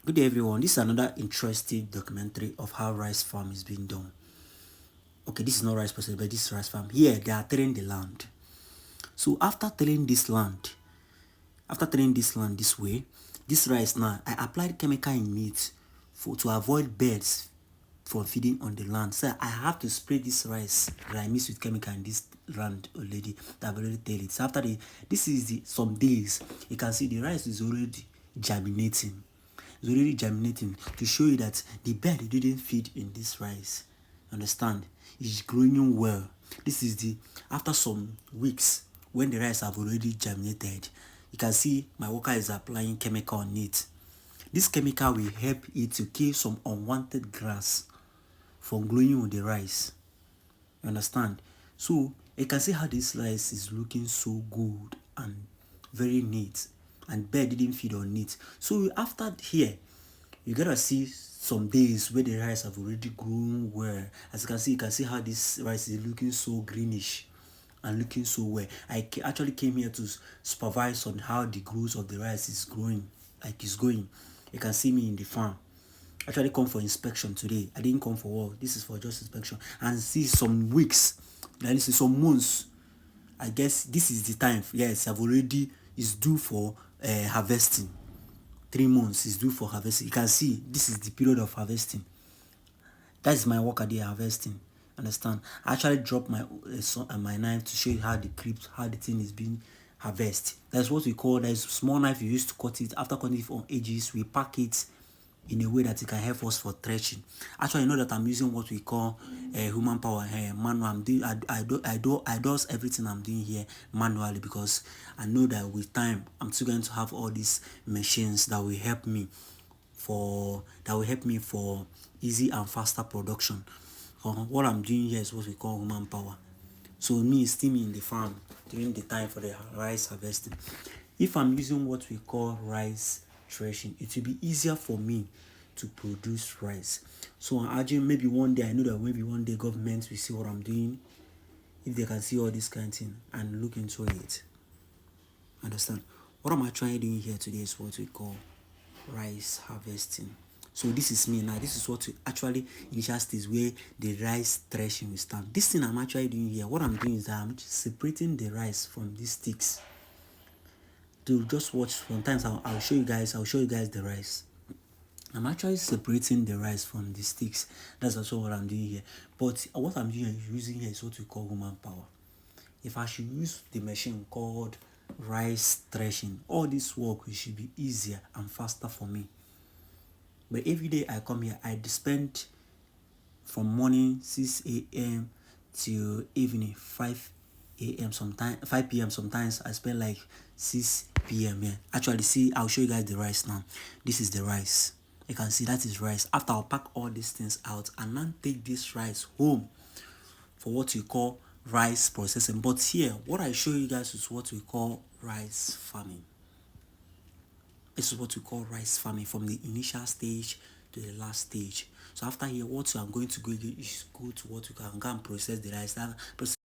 Good day everyone, this is another interesting documentary of how rice farm is being done. Okay, this is not rice process, but this is rice farm. Here they are tilling the land. So after tilling this land this way, this rice now, I applied chemical in it to avoid birds from feeding on the land. So I have to spray this rice that I mix with chemical in this land already, that I've already tilled it. So after some days, you can see the rice is already germinating. It's already germinating to show you that the bird didn't feed in this rice. Understand? It's growing well. This is after some weeks when the rice have already germinated. You can see my worker is applying chemical on it. This chemical will help it to kill some unwanted grass from growing on the rice. You understand? So you can see how this rice is looking so good and very neat, and bird didn't feed on it. So after here, you gotta see some days where the rice have already grown well. As you can see how this rice is looking so greenish and looking so well. I actually came here to supervise on how the growth of the rice is growing, like it's going. You can see me in the farm. Actually come for inspection today. I didn't come for work. This is for just inspection. And see some weeks, like this is some months. I guess this is the time. Yes, I've already is due for harvesting. 3 months is due for harvesting. You can see this is the period of harvesting. That is my work at the harvesting. Understand? I actually dropped my knife to show you how the thing is being harvested. That's what we call, there's a small knife you use to cut it. After cutting it on edges, we pack it in a way that it can help us for threshing. Actually, I know that I'm using what we call human power manual. I do everything I'm doing here manually, because I know that with time I'm still going to have all these machines that will help me for easy and faster production. What I'm doing here is what we call human power. So me is still in the farm during the time for the rice harvesting. If I'm using what we call rice threshing, it will be easier for me to produce rice. So I'm urging, maybe one day, I know that maybe one day government will see what I'm doing, if they can see all this kind of thing and look into it. Understand? What I'm actually doing here today is what we call rice harvesting. So this is me now. This is what we actually initial stage where the rice threshing will start. This thing I'm actually doing here, what I'm doing is that I'm separating the rice from these sticks. To just watch, sometimes I'll show you guys the rice. I'm actually separating the rice from the sticks. That's also what I'm doing here. But what I'm using here is what we call human power. If I should use the machine called rice threshing, all this work should be easier and faster for me. But every day I come here, I spend from morning 6 a.m. till evening 5 a.m. sometimes 5 p.m. sometimes I spend like 6 p.m. here. Actually, see, I'll show you guys the rice now. This is the rice. You can see that is rice. After I'll pack all these things out and now take this rice home for what we call rice processing. But here, what I show you guys is what we call rice farming. This is what we call rice farming, from the initial stage to the last stage. So after here, what I'm going to go is go to what we can go and process the rice.